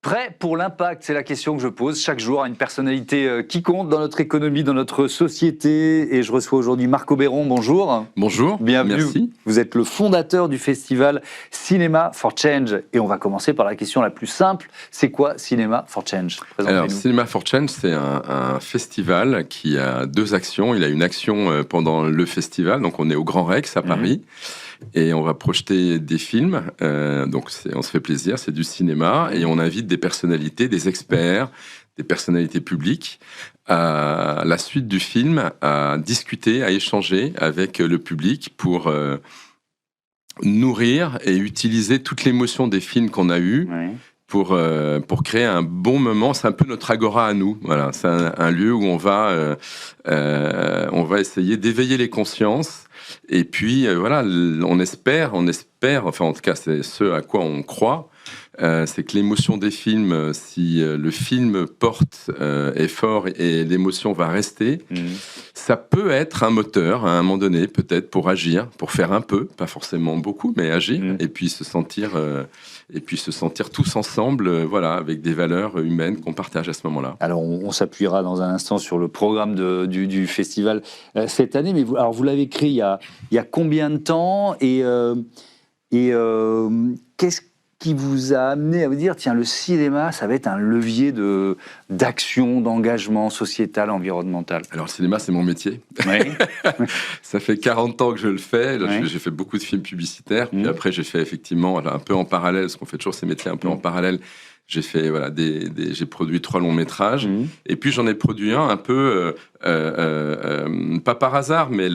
Prêt pour l'impact, c'est la question que je pose chaque jour à une personnalité qui compte dans notre économie, dans notre société. Et je reçois aujourd'hui Marc Obéron, bonjour. Bonjour, bienvenue. Merci. Vous êtes le fondateur du festival Cinema for Change. Et on va commencer par la question la plus simple. C'est quoi Cinema for Change? Alors, Cinema for Change, c'est un festival qui a deux actions. Il a une action pendant le festival, donc on est au Grand Rex à Paris. Et on va projeter des films, donc on se fait plaisir, c'est du cinéma, et on invite des personnalités, des experts, des personnalités publiques, à la suite du film, à discuter, à échanger avec le public pour nourrir et utiliser toute l'émotion des films qu'on a eus. Pour créer un bon moment. C'est un peu notre agora à nous. Voilà, c'est un lieu où on va essayer d'éveiller les consciences. Et puis, voilà, on espère, enfin en tout cas c'est ce à quoi on croit, c'est que l'émotion des films, si le film porte est fort et l'émotion va rester, ça peut être un moteur à un moment donné, peut-être pour agir, pour faire un peu, pas forcément beaucoup, mais agir, et puis se sentir tous ensemble, voilà, avec des valeurs humaines qu'on partage à ce moment-là. Alors on s'appuiera dans un instant sur le programme du festival cette année, mais vous l'avez créé il y a combien de temps et qu'est-ce qui vous a amené à vous dire, tiens, le cinéma, ça va être un levier d'action, d'engagement sociétal, environnemental? Alors, le cinéma, c'est mon métier. Oui. Ça fait 40 ans que je le fais. J'ai fait beaucoup de films publicitaires. Puis après, j'ai fait effectivement, un peu en parallèle, parce qu'on fait toujours ces métiers un peu en parallèle. J'ai fait j'ai produit 3 longs métrages et puis j'en ai produit un peu pas par hasard, mais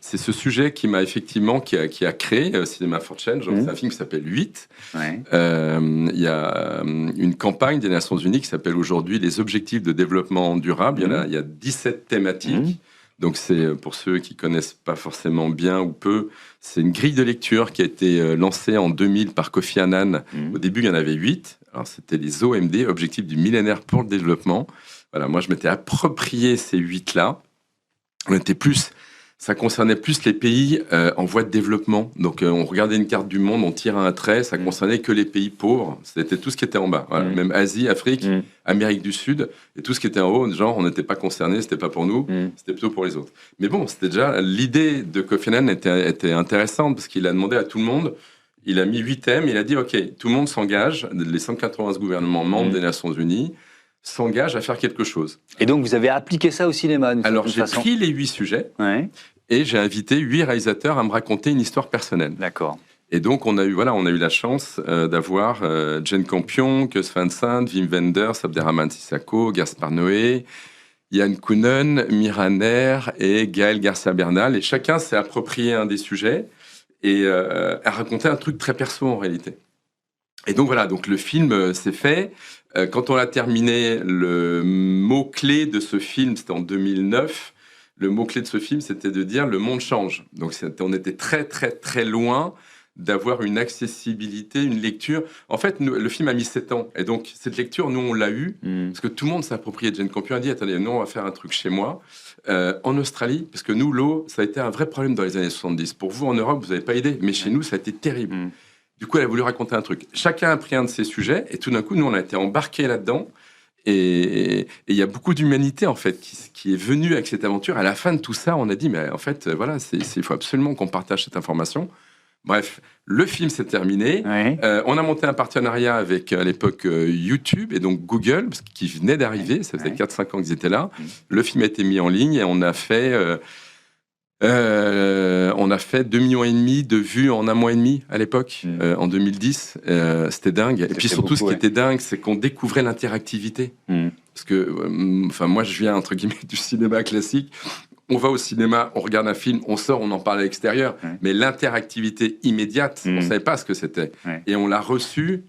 c'est ce sujet qui m'a effectivement qui a créé Cinema for Change. C'est un film qui s'appelle 8. Il y a une campagne des Nations Unies qui s'appelle aujourd'hui les Objectifs de développement durable. Il y a 17 thématiques. Donc c'est, pour ceux qui connaissent pas forcément bien ou peu, c'est une grille de lecture qui a été lancée en 2000 par Kofi Annan. Au début, il y en avait 8. Alors c'était les OMD, Objectifs du millénaire pour le développement. Voilà, moi je m'étais approprié ces 8-là. Ça concernait plus les pays en voie de développement. Donc on regardait une carte du monde, on tirait un trait, ça concernait que les pays pauvres. C'était tout ce qui était en bas. Voilà. Même Asie, Afrique, Amérique du Sud, et tout ce qui était en haut, genre on n'était pas concernés, c'était pas pour nous, c'était plutôt pour les autres. Mais bon, c'était déjà l'idée de Kofi Annan était intéressante parce qu'il a demandé à tout le monde. Il a mis 8 thèmes, il a dit ok, tout le monde s'engage, les 180 gouvernements membres des Nations Unies s'engagent à faire quelque chose. Et donc, vous avez appliqué ça au cinéma? Alors, j'ai pris les 8 sujets et j'ai invité 8 réalisateurs à me raconter une histoire personnelle. D'accord. Et donc, on a eu la chance d'avoir Jane Campion, Gus Van Sant, Wim Wenders, Abderrahmane Sissako, Gaspard Noé, Yann Kounen, Mira Nair et Gaël Garcia Bernal. Et chacun s'est approprié un des sujets et a raconté un truc très perso en réalité. Et donc voilà, donc le film s'est fait. Quand on a terminé, le mot-clé de ce film, c'était en 2009, le mot-clé de ce film, c'était de dire « le monde change ». Donc on était très très très loin d'avoir une accessibilité, une lecture. En fait, le film a mis 7 ans. Et donc cette lecture, nous, on l'a eue, parce que tout le monde s'est approprié. Jane Campion a dit « attendez, nous, on va faire un truc chez moi ». En Australie, parce que nous, l'eau, ça a été un vrai problème dans les années 70. Pour vous, en Europe, vous n'avez pas aidé, mais chez nous, ça a été terrible. Du coup, elle a voulu raconter un truc. Chacun a pris un de ces sujets, et tout d'un coup, nous, on a été embarqués là-dedans. Et il y a beaucoup d'humanité, en fait, qui est venue avec cette aventure. À la fin de tout ça, on a dit, mais en fait, voilà, il faut absolument qu'on partage cette information. Bref, le film s'est terminé. On a monté un partenariat avec, à l'époque, YouTube et donc Google, qui venait d'arriver. Ça faisait 4-5 ans qu'ils étaient là. Le film a été mis en ligne et on a fait 2,5 millions de vues en 1 mois et demi à l'époque, en 2010. C'était dingue. Et puis surtout, ce qui était dingue, c'est qu'on découvrait l'interactivité. Parce que, moi, je viens, entre guillemets, du cinéma classique. On va au cinéma, on regarde un film, on sort, on en parle à l'extérieur. Mais l'interactivité immédiate, on ne savait pas ce que c'était. Et on l'a reçu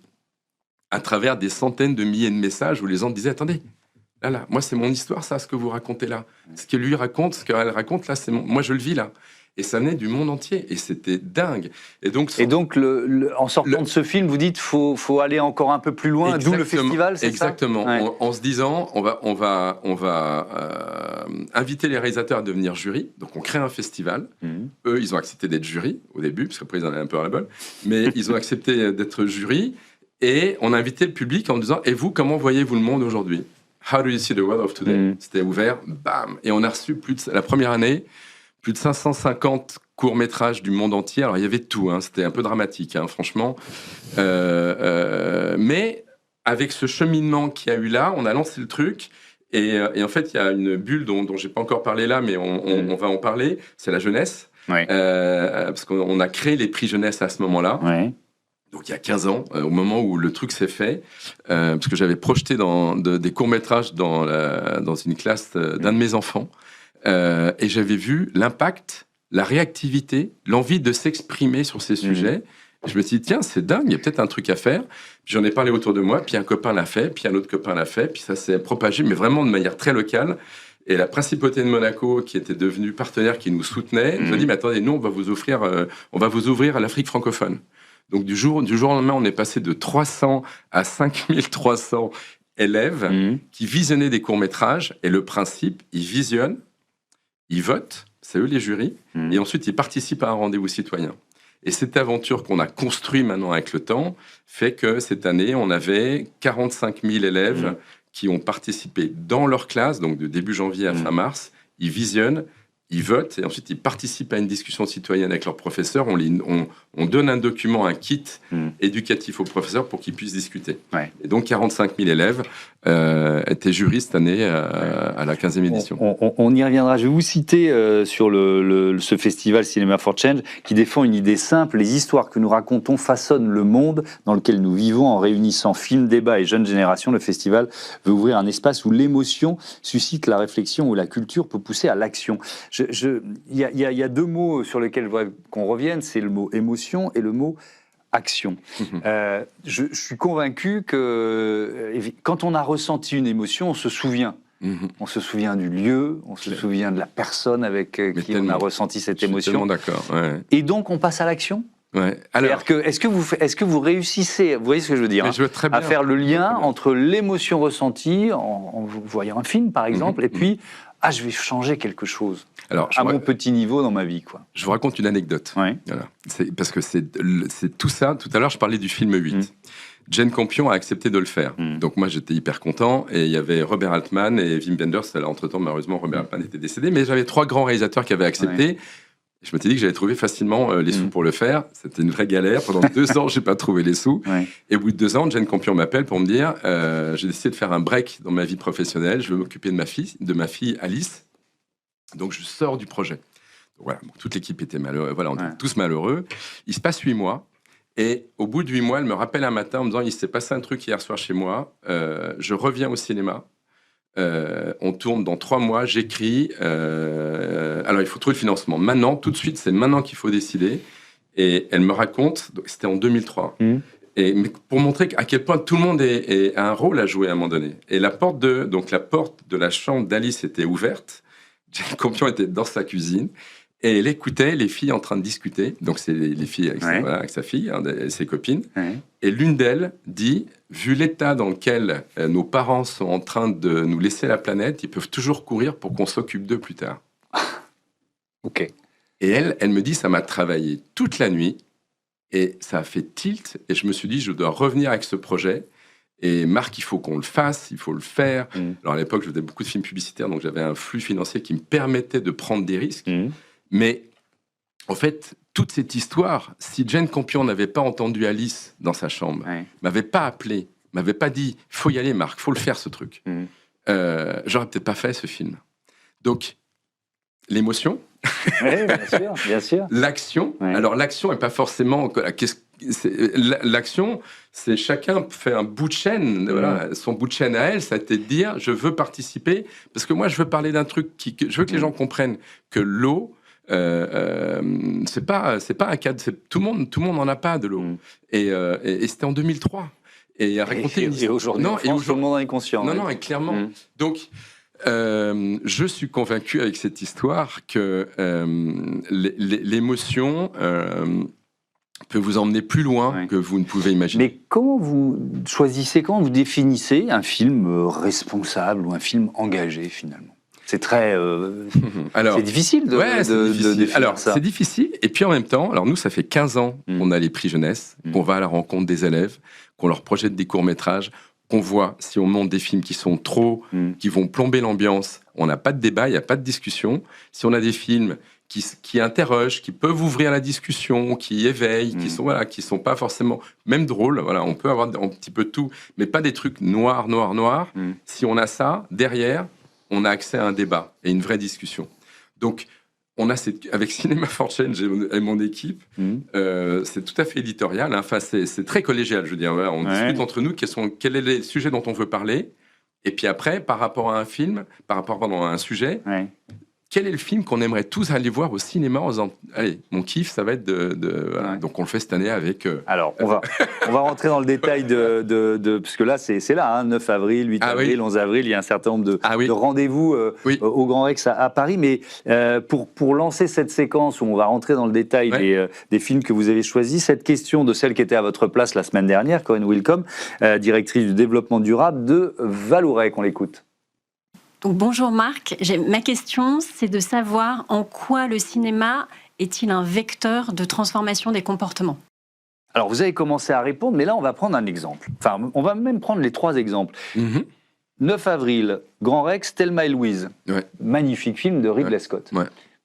à travers des centaines de milliers de messages où les gens disaient « Attendez, là, moi, c'est mon histoire, ça, ce que vous racontez là. Ce que lui raconte, ce qu'elle raconte, là, moi, je le vis là. » Et ça venait du monde entier. Et c'était dingue. Et donc, en sortant de ce film, vous dites faut aller encore un peu plus loin, d'où le festival, c'est ça? Exactement. En se disant, on va inviter les réalisateurs à devenir jury. Donc, on crée un festival. Eux, ils ont accepté d'être jury au début, parce qu'après, ils en avaient un peu à la balle. Mais ils ont accepté d'être jury. Et on a invité le public en disant « Et vous, comment voyez-vous le monde aujourd'hui ?» How do you see the world of today? C'était ouvert, bam. Et on a reçu la première année, plus de 550 courts-métrages du monde entier. Alors, il y avait tout, hein, c'était un peu dramatique, hein, franchement. Mais avec ce cheminement qu'il y a eu là, on a lancé le truc. Et en fait, il y a une bulle dont je n'ai pas encore parlé là, mais on va en parler. C'est la jeunesse. Ouais. Parce qu'on a créé les prix jeunesse à ce moment-là. Ouais. Donc il y a 15 ans, au moment où le truc s'est fait, parce que j'avais projeté des courts-métrages dans une classe d'un de mes enfants, et j'avais vu l'impact, la réactivité, l'envie de s'exprimer sur ces sujets. Je me suis dit, tiens, c'est dingue, il y a peut-être un truc à faire. Puis j'en ai parlé autour de moi, puis un copain l'a fait, puis un autre copain l'a fait, puis ça s'est propagé, mais vraiment de manière très locale. Et la principauté de Monaco, qui était devenue partenaire, qui nous soutenait, nous a dit, mais attendez, nous, on va vous ouvrir à l'Afrique francophone. Donc du jour au lendemain, on est passé de 300 à 5300 élèves qui visionnaient des courts-métrages. Et le principe, ils visionnent, ils votent, c'est eux les jurys, et ensuite ils participent à un rendez-vous citoyen. Et cette aventure qu'on a construite maintenant avec le temps fait que cette année, on avait 45 000 élèves qui ont participé dans leur classe, donc de début janvier à fin mars. Ils visionnent, ils votent, et ensuite ils participent à une discussion citoyenne avec leurs professeurs. On donne un document, un kit éducatif aux professeurs pour qu'ils puissent discuter. Ouais. Et donc 45 000 élèves étaient jurys cette année à la 15e édition. On y reviendra. Je vais vous citer sur ce festival Cinéma for Change qui défend une idée simple. Les histoires que nous racontons façonnent le monde dans lequel nous vivons. En réunissant films, débats et jeunes générations, le festival veut ouvrir un espace où l'émotion suscite la réflexion, où la culture peut pousser à l'action. Il y a deux mots sur lesquels je voudrais qu'on revienne, c'est le mot émotion et le mot action. Je suis convaincu que quand on a ressenti une émotion, on se souvient. On se souvient du lieu, on se souvient de la personne avec qui on a ressenti cette émotion. Je suis tellement d'accord. Ouais. Et donc, on passe à l'action. Ouais. Alors, est-ce que vous réussissez, vous voyez ce que je veux dire, à faire le lien entre l'émotion ressentie en voyant un film, par exemple, et puis je vais changer quelque chose à mon petit niveau dans ma vie, quoi. Je vous raconte une anecdote. Ouais. Voilà. Parce que c'est tout ça. Tout à l'heure, je parlais du film 8. Jane Campion a accepté de le faire. Donc moi, j'étais hyper content. Et il y avait Robert Altman et Wim Wenders. Entre-temps, malheureusement, Robert Altman était décédé. Mais j'avais 3 grands réalisateurs qui avaient accepté. Ouais. Je m'étais dit que j'allais trouver facilement les sous pour le faire. C'était une vraie galère. Pendant 2 ans, je n'ai pas trouvé les sous. Ouais. Et au bout de 2 ans, Jane Campion m'appelle pour me dire j'ai décidé de faire un break dans ma vie professionnelle. Je veux m'occuper de ma fille Alice. Donc, je sors du projet. Donc, voilà, toute l'équipe était malheureuse. Voilà, on était tous malheureux. Il se passe 8 mois. Et au bout de 8 mois, elle me rappelle un matin en me disant il s'est passé un truc hier soir chez moi. Je reviens au cinéma. On tourne dans 3 mois. J'écris. Alors, il faut trouver le financement. Maintenant, tout de suite, c'est maintenant qu'il faut décider. Et elle me raconte, donc, c'était en 2003. Mais pour montrer à quel point tout le monde a un rôle à jouer à un moment donné. Et la porte de la chambre d'Alice était ouverte. Jane Campion était dans sa cuisine et elle écoutait les filles en train de discuter. Donc, c'est les filles avec sa fille, ses copines. Et l'une d'elles dit, vu l'état dans lequel nos parents sont en train de nous laisser la planète, ils peuvent toujours courir pour qu'on s'occupe d'eux plus tard. Ok. Et elle me dit, ça m'a travaillé toute la nuit et ça a fait tilt. Et je me suis dit, je dois revenir avec ce projet. Et Marc, il faut qu'on le fasse, il faut le faire. Alors à l'époque, je faisais beaucoup de films publicitaires, donc j'avais un flux financier qui me permettait de prendre des risques. Mais en fait, toute cette histoire, si Jane Campion n'avait pas entendu Alice dans sa chambre, m'avait pas appelé, m'avait pas dit « faut y aller Marc, faut le faire ce truc j'aurais peut-être pas fait ce film. Donc, l'émotion, bien sûr. L'action, alors l'action n'est pas forcément... L'action, c'est chacun fait un bout de chaîne, voilà, son bout de chaîne à elle, ça a été de dire je veux participer, parce que moi je veux parler d'un truc je veux que les gens comprennent que l'eau, c'est pas un cadre, tout le monde n'en a pas de l'eau. Et c'était en 2003. Et à raconter et aujourd'hui, tout le monde en est conscient. Non, et clairement. Donc, je suis convaincu avec cette histoire que l'émotion peut vous emmener plus loin que vous ne pouvez imaginer. Mais comment vous choisissez, comment vous définissez un film responsable ou un film engagé finalement ? C'est très... Alors, c'est difficile de, ouais, de définir alors, ça. c'est difficile. Et puis en même temps, alors nous, ça fait 15 ans qu'on a les prix jeunesse, qu'on va à la rencontre des élèves, qu'on leur projette des courts-métrages, qu'on voit si on monte des films qui sont trop, qui vont plomber l'ambiance, on n'a pas de débat, il n'y a pas de discussion. Si on a des films qui interrogent, qui peuvent ouvrir la discussion, qui éveillent, qui sont pas forcément même drôles. Voilà, on peut avoir un petit peu de tout, mais pas des trucs noirs. Si on a ça derrière, on a accès à un débat et une vraie discussion. Donc, on a avec Cinéma for Change et mon équipe, c'est tout à fait éditorial. Hein. Enfin, c'est très collégial, je veux dire. Voilà, on discute entre nous quel est le sujet dont on veut parler. Et puis après, par rapport à un film, par rapport à un sujet, quel est le film qu'on aimerait tous aller voir au cinéma en disant, allez, mon kiff, ça va être voilà. Donc on le fait cette année avec... Alors, on va rentrer dans le détail parce que là, c'est là, hein, 9 avril, 8 avril, 11 avril, il y a un certain nombre de rendez-vous au Grand Rex à Paris. Mais pour lancer cette séquence où on va rentrer dans le détail des films que vous avez choisis, cette question de celle qui était à votre place la semaine dernière, Corinne Wilcom, directrice du développement durable de Vallourec, on l'écoute. Donc, bonjour Marc, ma question c'est de savoir en quoi le cinéma est-il un vecteur de transformation des comportements ? Alors vous avez commencé à répondre, mais là on va prendre un exemple. Enfin, on va même prendre les 3 exemples. 9 avril, Grand Rex, Thelma et Louise. Magnifique film de Ridley Scott.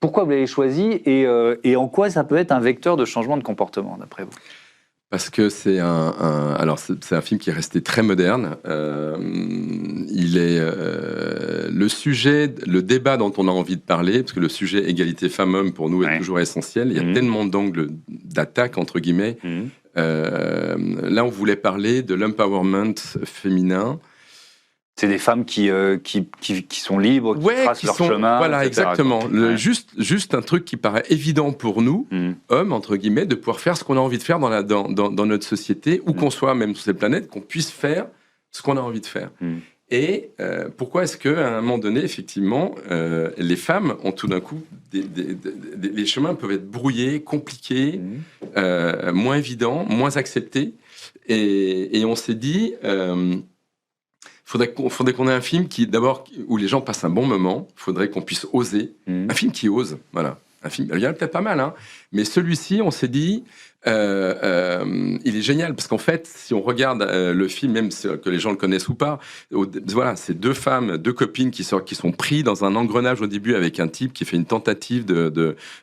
Pourquoi vous l'avez choisi et en quoi ça peut être un vecteur de changement de comportement d'après vous ? Parce que c'est c'est un film qui est resté très moderne. Il est le sujet, le débat dont on a envie de parler, parce que le sujet égalité femmes-hommes pour nous est toujours essentiel. Il y a tellement d'angles d'attaque entre guillemets. Là, on voulait parler de l'empowerment féminin. C'est des femmes qui sont libres, qui tracent leur chemin. Voilà, etc. exactement. Juste un truc qui paraît évident pour nous, hommes, entre guillemets, de pouvoir faire ce qu'on a envie de faire dans notre société, où qu'on soit, même sur cette planète, qu'on puisse faire ce qu'on a envie de faire. Et pourquoi est-ce qu'à un moment donné, effectivement, les femmes ont tout d'un coup... les chemins peuvent être brouillés, compliqués, moins évidents, moins acceptés. Et on s'est dit... faudrait qu'on ait un film où les gens passent un bon moment. Faudrait qu'on puisse oser. Un film qui ose, voilà. Un film, il y en a peut-être pas mal, hein. Mais celui-ci, on s'est dit, il est génial parce qu'en fait, si on regarde le film, même que les gens le connaissent ou pas, voilà, c'est 2 femmes, 2 copines qui sont pris dans un engrenage au début avec un type qui fait une tentative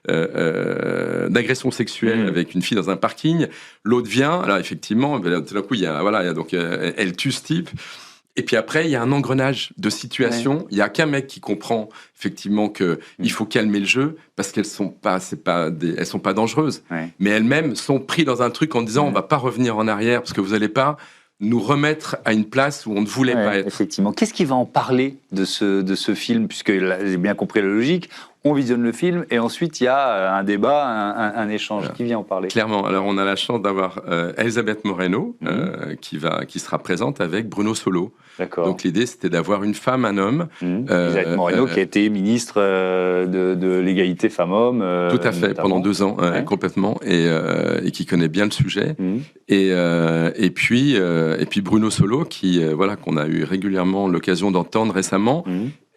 d'agression sexuelle avec une fille dans un parking. L'autre vient, alors effectivement, tout d'un coup, elle tue ce type. Et puis après, il y a un engrenage de situations. Il y a qu'un mec qui comprend effectivement que il faut calmer le jeu parce qu'elles sont pas dangereuses, mais elles-mêmes sont prises dans un truc en disant on va pas revenir en arrière parce que vous allez pas nous remettre à une place où on ne voulait pas être. Effectivement. Qu'est-ce qui va en parler de ce film, puisque j'ai bien compris la logique. On visionne le film et ensuite il y a un débat, un échange. Voilà. Qui vient en parler ? Clairement. Alors on a la chance d'avoir Elisabeth Moreno qui sera présente avec Bruno Solo. D'accord. Donc l'idée c'était d'avoir une femme, un homme. Elisabeth Moreno qui a été ministre de l'égalité femmes-hommes. Tout à fait, pendant 2 ans, complètement, et qui connaît bien le sujet. Et puis Bruno Solo qu'on a eu régulièrement l'occasion d'entendre récemment.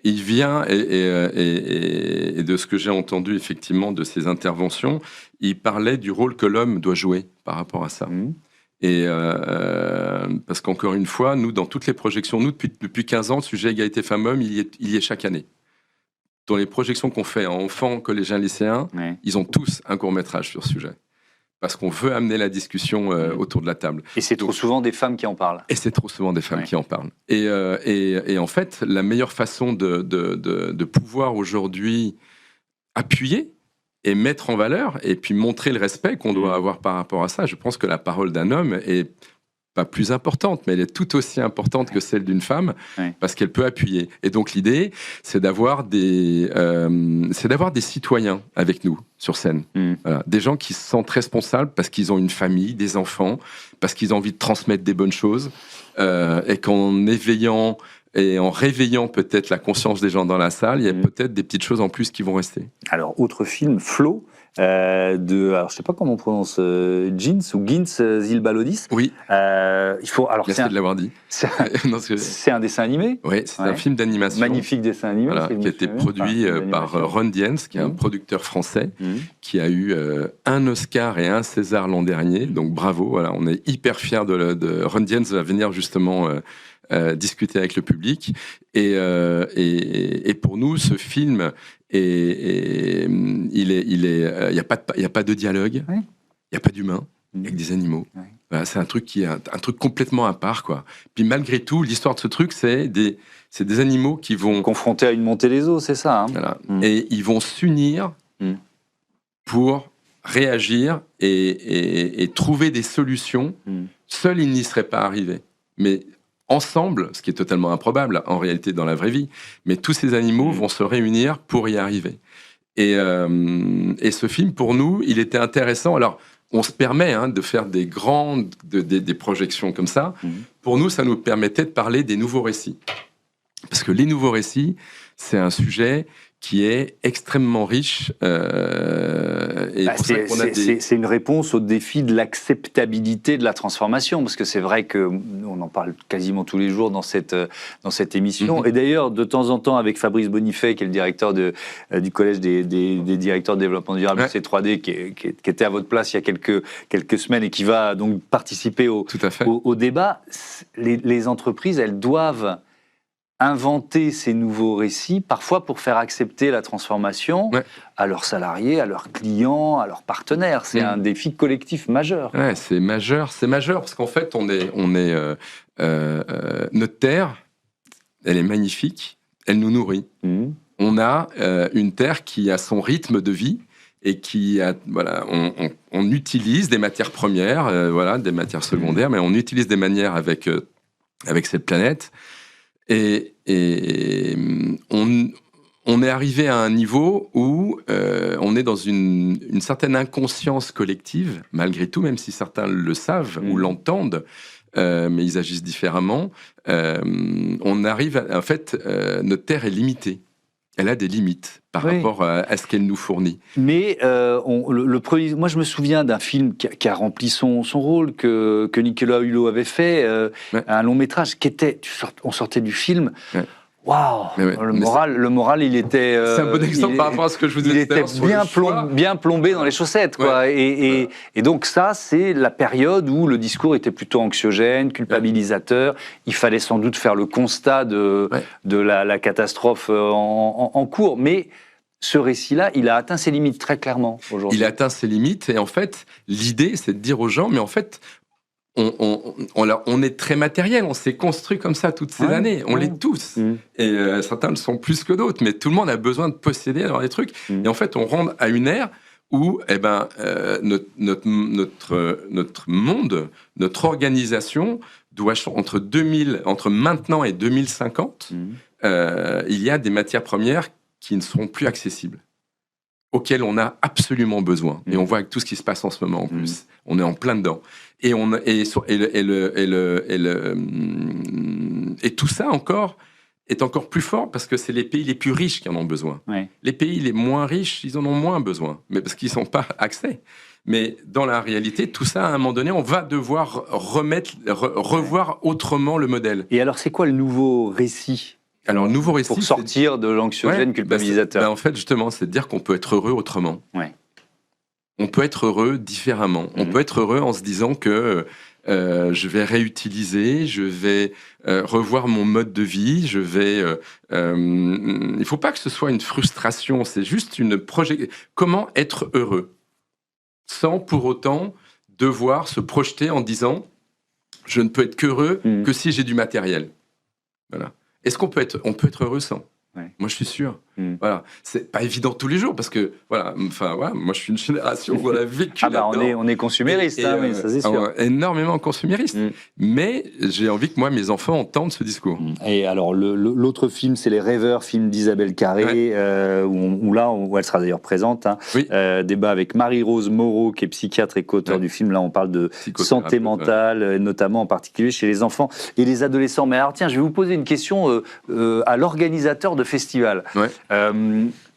Il vient, et de ce que j'ai entendu effectivement de ses interventions, il parlait du rôle que l'homme doit jouer par rapport à ça. Et parce qu'encore une fois, nous, dans toutes les projections, nous, depuis 15 ans, le sujet égalité femmes-hommes, il y est chaque année. Dans les projections qu'on fait à enfants, collégiens, lycéens, ils ont tous un court-métrage sur ce sujet. Parce qu'on veut amener la discussion autour de la table. Et c'est trop souvent des femmes qui en parlent. Et c'est trop souvent des femmes qui en parlent. Et en fait, la meilleure façon de pouvoir aujourd'hui appuyer et mettre en valeur, et puis montrer le respect qu'on doit avoir par rapport à ça, je pense que la parole d'un homme est pas plus importante, mais elle est tout aussi importante que celle d'une femme, parce qu'elle peut appuyer. Et donc l'idée, c'est d'avoir des citoyens avec nous sur scène. Voilà. Des gens qui se sentent responsables parce qu'ils ont une famille, des enfants, parce qu'ils ont envie de transmettre des bonnes choses, et qu'en éveillant et en réveillant peut-être la conscience des gens dans la salle, il y a peut-être des petites choses en plus qui vont rester. Alors, autre film, Flo, alors je sais pas comment on prononce, Gins ou Gins Zilbalodis. Oui. Il faut, alors Merci de l'avoir dit. C'est un dessin animé. Oui, c'est un film d'animation. Magnifique dessin animé. Voilà, qui a été produit par Ron Diens, qui est un producteur français, qui a eu un Oscar et un César l'an dernier. Donc bravo, voilà, on est hyper fiers de Ron Diens va venir justement discuter avec le public. Et pour nous, ce film, il n'y a pas de dialogue, il n'y a pas d'humain, avec des animaux. Voilà, c'est un truc qui est un truc complètement à part, quoi. Puis malgré tout, l'histoire de ce truc, c'est des animaux qui vont confrontés à une montée des eaux, c'est ça. Voilà. Et ils vont s'unir pour réagir et trouver des solutions. Seuls, ils n'y seraient pas arrivés. Mais ensemble, ce qui est totalement improbable en réalité dans la vraie vie, mais tous ces animaux vont se réunir pour y arriver. Et ce film, pour nous, il était intéressant. Alors, on se permet de faire des projections comme ça. Pour nous, ça nous permettait de parler des nouveaux récits. Parce que les nouveaux récits, c'est un sujet qui est extrêmement riche. C'est une réponse au défi de l'acceptabilité de la transformation, parce que c'est vrai qu'on en parle quasiment tous les jours dans cette émission. Et d'ailleurs, de temps en temps, avec Fabrice Bonifay, qui est le directeur du Collège des directeurs de développement durable C3D, qui était à votre place il y a quelques semaines et qui va donc participer au débat, les entreprises, elles doivent inventer ces nouveaux récits, parfois pour faire accepter la transformation à leurs salariés, à leurs clients, à leurs partenaires. C'est un défi collectif majeur. Ouais, c'est majeur parce qu'en fait, notre terre, elle est magnifique, elle nous nourrit. On a une terre qui a son rythme de vie et qui a, on utilise des matières premières, des matières secondaires, mais on utilise des manières avec cette planète. Et on est arrivé à un niveau où on est dans une certaine inconscience collective, malgré tout, même si certains le savent ou l'entendent, mais ils agissent différemment. On arrive, en fait, notre Terre est limitée. Elle a des limites par rapport à ce qu'elle nous fournit. Mais moi, je me souviens d'un film qui a rempli son rôle, que Nicolas Hulot avait fait, un long métrage, on sortait du film. Waouh, le moral, il était. C'est un bon exemple par rapport à ce que je vous disais. Il était bien plombé dans les chaussettes, quoi. Et donc ça, c'est la période où le discours était plutôt anxiogène, culpabilisateur. Il fallait sans doute faire le constat de la catastrophe en cours, mais ce récit-là, il a atteint ses limites très clairement aujourd'hui. Il a atteint ses limites, et en fait, l'idée, c'est de dire aux gens, mais en fait, on est très matériel, on s'est construit comme ça toutes ces années, on l'est tous. Et certains le sont plus que d'autres, mais tout le monde a besoin de posséder, d'avoir des trucs. Et en fait, on rentre à une ère où notre monde, notre organisation doit entre maintenant et 2050, il y a des matières premières qui ne seront plus accessibles, auxquelles on a absolument besoin. Et on voit avec tout ce qui se passe en ce moment en plus. On est en plein dedans. Et tout ça est encore plus fort parce que c'est les pays les plus riches qui en ont besoin. Les pays les moins riches, ils en ont moins besoin, mais parce qu'ils n'ont pas accès. Mais dans la réalité, tout ça, à un moment donné, on va devoir revoir autrement le modèle. Et alors, c'est quoi le nouveau récit ? Alors, le nouveau récit, pour sortir de l'anxiogène culpabilisateur. En fait, justement, c'est de dire qu'on peut être heureux autrement. On peut être heureux différemment. On peut être heureux en se disant que je vais réutiliser, je vais revoir mon mode de vie, il ne faut pas que ce soit une frustration, c'est juste une projection. Comment être heureux sans pour autant devoir se projeter en disant je ne peux être qu'heureux que si j'ai du matériel. Voilà. Est-ce qu'on peut être heureux sans ? Moi, je suis sûr. Voilà, c'est pas évident tous les jours parce que moi, je suis une génération où on a vécu. On est consumériste, oui, ça c'est sûr. Énormément consumériste. Mais j'ai envie que mes enfants entendent ce discours. Et alors, l'autre film, c'est Les Rêveurs, film d'Isabelle Carré, où elle sera d'ailleurs présente. Débat avec Marie-Rose Moreau, qui est psychiatre et co-auteur du film. Là, on parle de santé mentale, notamment en particulier chez les enfants et les adolescents. Mais alors, tiens, je vais vous poser une question à l'organisateur de festival.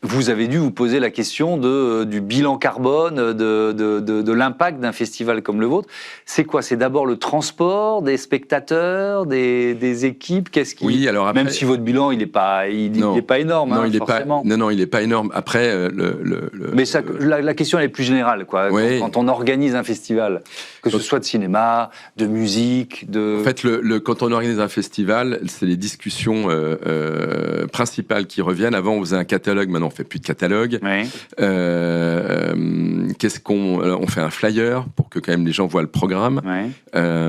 vous avez dû vous poser la question du bilan carbone, de l'impact d'un festival comme le vôtre. C'est quoi? C'est d'abord le transport des spectateurs, des équipes? Qu'est-ce qui... Oui, alors après, même si votre bilan, il n'est pas énorme, non, il forcément. il n'est pas énorme. Après, Mais la question, elle est plus générale, quoi. Oui. Quand on organise un festival, que ce soit de cinéma, de musique, de... En fait, quand on organise un festival, c'est les discussions principales qui reviennent. Avant, on faisait un catalogue, maintenant, on fait plus de catalogue. Oui. On fait un flyer pour que quand même les gens voient le programme. Oui.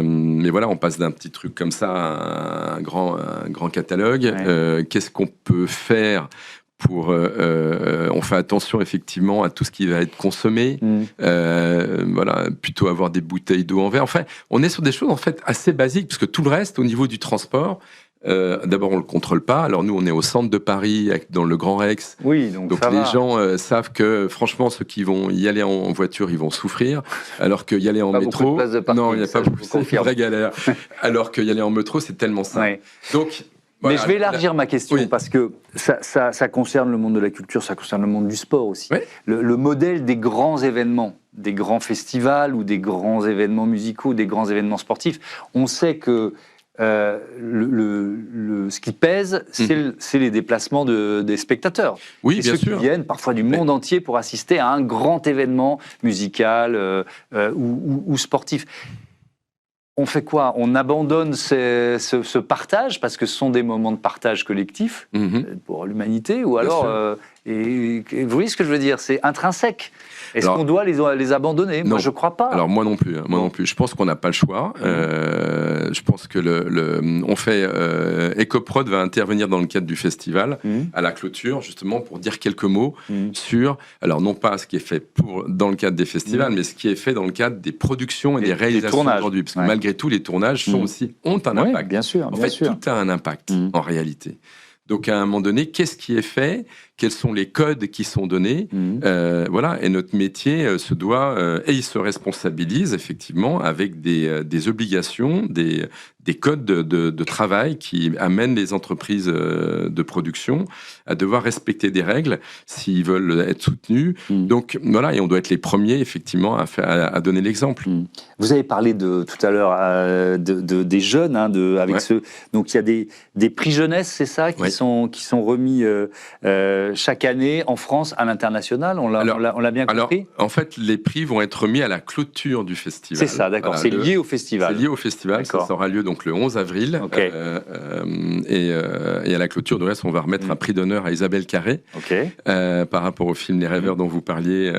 Mais voilà, on passe d'un petit truc comme ça à un grand catalogue. Oui. Qu'est-ce qu'on peut faire on fait attention effectivement à tout ce qui va être consommé. Voilà, plutôt avoir des bouteilles d'eau en verre. Enfin, on est sur des choses en fait assez basiques, parce que tout le reste, au niveau du transport, d'abord on le contrôle pas. Alors nous, on est au centre de Paris, dans le Grand Rex. Oui, donc les gens savent que franchement, ceux qui vont y aller en voiture, ils vont souffrir, alors que y aller en métro, non, il n'y a pas beaucoup. C'est une vraie galère. Alors que y aller en métro, c'est tellement simple. Ouais. Donc mais je vais élargir ma question, parce que ça concerne le monde de la culture, ça concerne le monde du sport aussi. Oui. Le modèle des grands événements, des grands festivals ou des grands événements musicaux, des grands événements sportifs, on sait que ce qui pèse, c'est les déplacements des spectateurs. Oui, bien ceux sûr. Qui viennent parfois du monde entier pour assister à un grand événement musical ou sportif. On fait quoi? On abandonne ce partage, parce que ce sont des moments de partage collectif pour l'humanité, ou alors... vous voyez ce que je veux dire? C'est intrinsèque. Est-ce qu'on doit les abandonner? Non. Moi, je ne crois pas. Alors, moi non plus. Non plus. Je pense qu'on n'a pas le choix. Je pense que Ecoprod va intervenir dans le cadre du festival, à la clôture, justement, pour dire quelques mots sur, alors non pas ce qui est fait dans le cadre des festivals, mais ce qui est fait dans le cadre des productions et des réalisations aujourd'hui. Parce que malgré tout, les tournages ont un impact. Bien sûr. En fait, tout a un impact, en réalité. Donc, à un moment donné, qu'est-ce qui est fait? Quels sont les codes qui sont donnés? Voilà. Et notre métier se doit, et il se responsabilise effectivement avec des obligations, des codes de travail qui amènent les entreprises de production à devoir respecter des règles s'ils veulent être soutenus. Donc voilà, et on doit être les premiers effectivement à donner l'exemple. Vous avez parlé tout à l'heure des jeunes, avec donc il y a des prix jeunesse, c'est ça, qui sont remis chaque année en France, à l'international. On l'a bien compris. Alors, en fait, les prix vont être remis à la clôture du festival. C'est ça, d'accord. Voilà, c'est lié au festival. C'est lié au festival. Ça aura lieu donc le 11 avril. Okay. Et à la clôture, de reste, on va remettre un prix d'honneur à Isabelle Carré, par rapport au film Les Rêveurs dont vous parliez,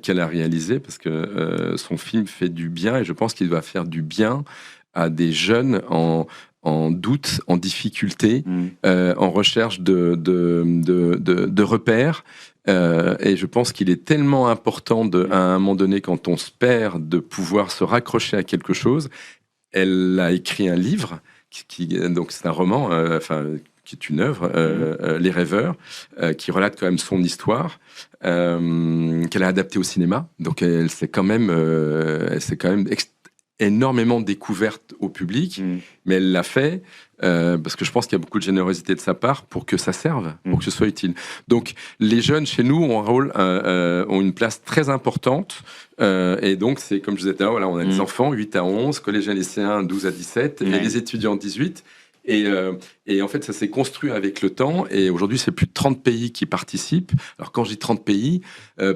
qu'elle a réalisé, parce que son film fait du bien, et je pense qu'il va faire du bien à des jeunes en doute, en difficulté, en recherche de repères. Et je pense qu'il est tellement important, à un moment donné, quand on se perd, de pouvoir se raccrocher à quelque chose. Elle a écrit un livre, donc c'est un roman, qui est une œuvre, Les Rêveurs, qui relate quand même son histoire, qu'elle a adaptée au cinéma. Donc elle s'est quand même énormément découverte au public, mais elle l'a fait parce que je pense qu'il y a beaucoup de générosité de sa part pour que ça serve, pour que ce soit utile. Donc les jeunes chez nous ont une place très importante, et donc c'est comme je disais tout à l'heure, voilà, on a des enfants 8 à 11, collégiens lycéens 12 à 17, et les étudiants 18. Et en fait, ça s'est construit avec le temps. Et aujourd'hui, c'est plus de 30 pays qui participent. Alors, quand je dis 30 pays,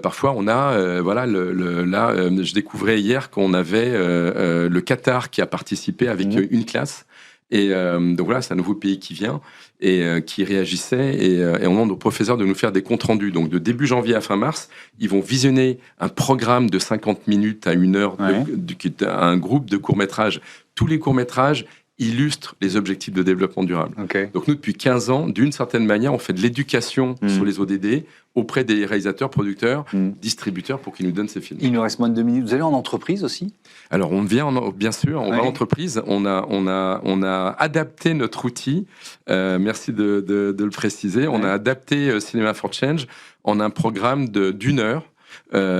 parfois, on a... je découvrais hier qu'on avait le Qatar qui a participé avec une classe. Et donc voilà, c'est un nouveau pays qui vient et qui réagissait. Et on demande aux professeurs de nous faire des comptes rendus. Donc, de début janvier à fin mars, ils vont visionner un programme de 50 minutes à 1 heure, un groupe de courts-métrages. Tous les courts-métrages illustre les objectifs de développement durable. Donc nous, depuis 15 ans, d'une certaine manière, on fait de l'éducation sur les ODD auprès des réalisateurs, producteurs, distributeurs, pour qu'ils nous donnent ces films. Il nous reste moins de 2 minutes. Vous allez en entreprise aussi? Alors, on vient, bien sûr, on va en entreprise. On a adapté notre outil. Merci de le préciser. On a adapté Cinema for Change en un programme d'1 heure.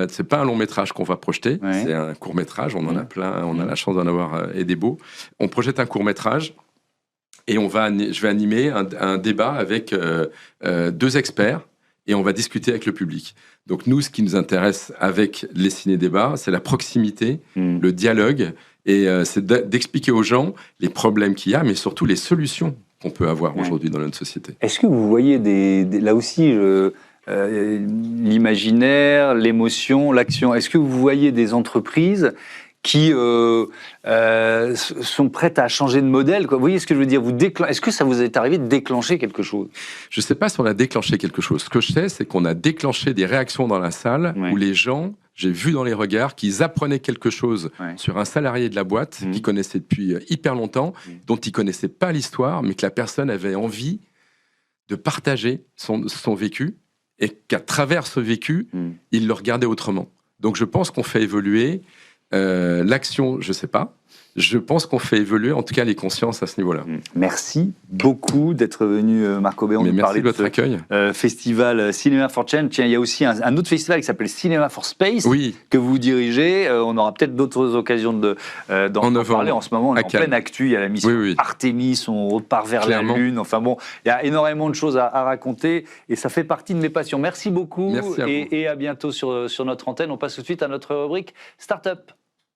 C'est pas un long métrage qu'on va projeter, c'est un court métrage. On en a plein, on a la chance d'en avoir et des beaux. On projette un court métrage et je vais animer un débat avec 2 experts et on va discuter avec le public. Donc nous, ce qui nous intéresse avec les ciné-débats, c'est la proximité, le dialogue, et c'est d'expliquer aux gens les problèmes qu'il y a, mais surtout les solutions qu'on peut avoir aujourd'hui dans notre société. Est-ce que vous voyez là aussi l'imaginaire, l'émotion, l'action, est-ce que vous voyez des entreprises qui sont prêtes à changer de modèle, quoi? Vous voyez ce que je veux dire? Est-ce que ça vous est arrivé de déclencher quelque chose? Je ne sais pas si on a déclenché quelque chose. Ce que je sais, c'est qu'on a déclenché des réactions dans la salle où les gens, j'ai vu dans les regards, qu'ils apprenaient quelque chose sur un salarié de la boîte qu'ils connaissaient depuis hyper longtemps, dont ils ne connaissaient pas l'histoire, mais que la personne avait envie de partager son vécu et qu'à travers ce vécu, il le regardait autrement. Donc je pense qu'on fait évoluer l'action, je ne sais pas. Je pense qu'on fait évoluer, en tout cas, les consciences à ce niveau-là. Merci beaucoup d'être venu, Marc Obéron, nous parler de votre accueil. Festival Cinema for Change. Tiens, il y a aussi un autre festival qui s'appelle Cinema for Space, que vous dirigez. On aura peut-être d'autres occasions d'en parler. En ce moment, on est en pleine actu. Il y a la mission Artemis, on repart vers la Lune. Enfin bon, il y a énormément de choses à raconter et ça fait partie de mes passions. Merci beaucoup. Merci à vous. Et à bientôt sur notre antenne. On passe tout de suite à notre rubrique Startup.